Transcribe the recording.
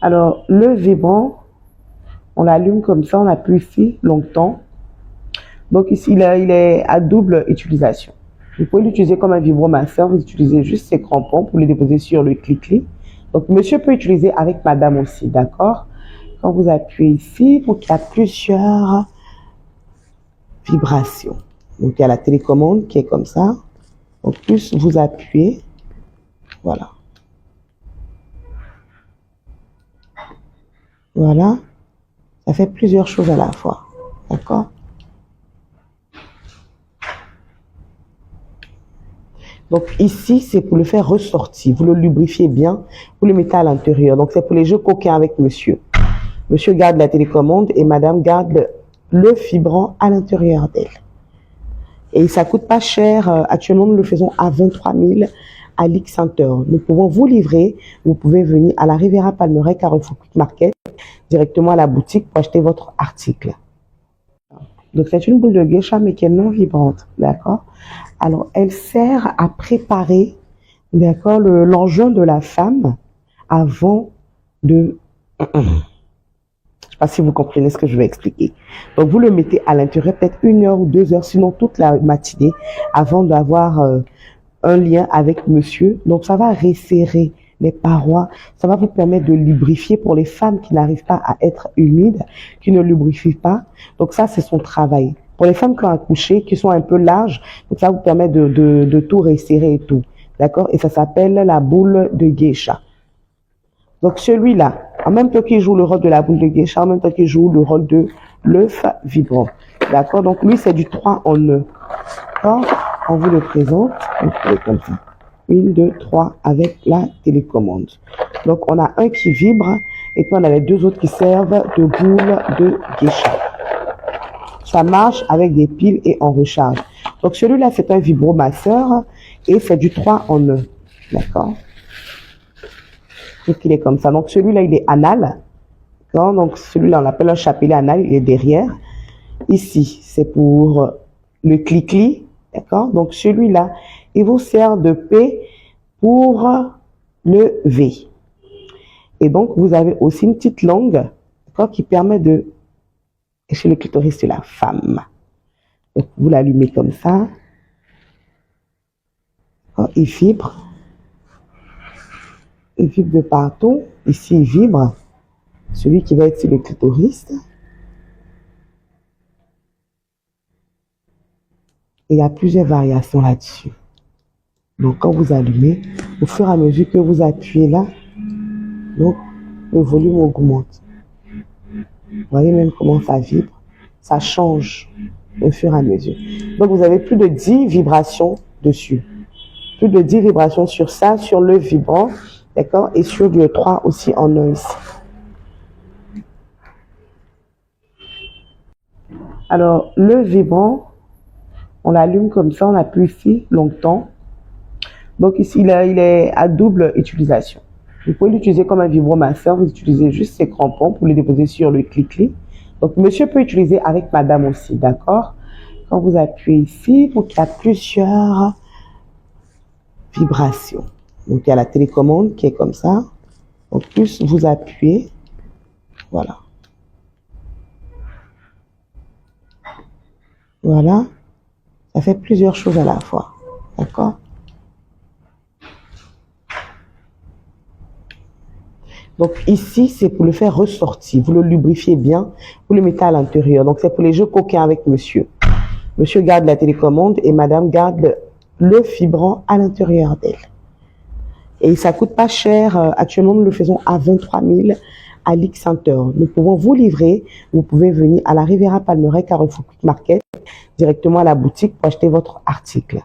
Alors, le vibrant, on l'allume comme ça, on appuie ici longtemps. Donc ici, il est à double utilisation. Vous pouvez l'utiliser comme un vibromasseur, vous utilisez juste ces crampons pour les déposer sur le clic-clic. Donc monsieur peut utiliser avec madame aussi, d'accord? Quand vous appuyez ici, pour qu'il y a plusieurs vibrations. Donc il y a la télécommande qui est comme ça. Donc plus vous appuyez, voilà. Voilà, ça fait plusieurs choses à la fois, d'accord? Donc ici, c'est pour le faire ressortir. Vous le lubrifiez bien, vous le mettez à l'intérieur. Donc c'est pour les jeux coquins avec monsieur. Monsieur garde la télécommande et madame garde le vibrant à l'intérieur d'elle. Et ça coûte pas cher. Actuellement, nous le faisons à 23 000 à l'X Center. Nous pouvons vous livrer. Vous pouvez venir à la Riviera Palmeraie, Carrefour Quick Market, directement à la boutique pour acheter votre article. Donc c'est une boule de geisha mais qui est non vibrante, d'accord? Alors elle sert à préparer, d'accord, l'engin de la femme avant de... Je ne sais pas si vous comprenez ce que je vais expliquer. Donc vous le mettez à l'intérieur peut-être 1 heure ou 2 heures, sinon toute la matinée, avant d'avoir un lien avec monsieur. Donc ça va resserrer les parois, ça va vous permettre de lubrifier pour les femmes qui n'arrivent pas à être humides, qui ne lubrifient pas. Donc ça, c'est son travail. Pour les femmes qui ont accouché, qui sont un peu larges, donc ça vous permet de tout resserrer et tout. D'accord? Et ça s'appelle la boule de geisha. Donc celui-là, en même temps qu'il joue le rôle de la boule de geisha, en même temps qu'il joue le rôle de l'œuf vibrant. D'accord? Donc lui, c'est du 3 en 1. D'accord? On vous le présente. Comme ça. 1, 2, 3 avec la télécommande. Donc on a un qui vibre et puis on a les 2 autres qui servent de boule de geisha. Ça marche avec des piles et en recharge. Donc celui-là c'est un vibromasseur et c'est du 3 en 1. D'accord? Donc il est comme ça. Donc celui-là il est anal. Donc celui-là on l'appelle un chapelet anal, il est derrière. Ici c'est pour le clic-clic. D'accord? Donc celui-là il vous sert de P pour le V. Et donc, vous avez aussi une petite langue qui permet de lécher le clitoris de la femme. Donc, vous l'allumez comme ça. Il vibre. Il vibre de partout. Ici, il vibre. Celui qui va être sur le clitoris. Et il y a plusieurs variations là-dessus. Donc, quand vous allumez, au fur et à mesure que vous appuyez là, donc le volume augmente. Vous voyez même comment ça vibre. Ça change au fur et à mesure. Donc, vous avez plus de 10 vibrations dessus. Plus de 10 vibrations sur ça, sur le vibrant, d'accord, et sur du 3 aussi en 1 ici. Alors, le vibrant, on l'allume comme ça, on appuie ici longtemps. Donc ici, il est à double utilisation. Vous pouvez l'utiliser comme un vibromasseur, vous utilisez juste ces crampons pour les déposer sur le clic-clic. Donc monsieur peut utiliser avec madame aussi, d'accord? Quand vous appuyez ici, pour qu'il y a plusieurs vibrations. Donc il y a la télécommande qui est comme ça. Donc plus vous appuyez, voilà. Voilà, ça fait plusieurs choses à la fois, d'accord? Donc ici, c'est pour le faire ressortir. Vous le lubrifiez bien, vous le mettez à l'intérieur. Donc c'est pour les jeux coquins avec monsieur. Monsieur garde la télécommande et madame garde le vibrant à l'intérieur d'elle. Et ça coûte pas cher. Actuellement, nous le faisons à 23 000 à l'X Center. Nous pouvons vous livrer. Vous pouvez venir à la Riviera Palmeraie, Carrefour Quick Market, directement à la boutique pour acheter votre article.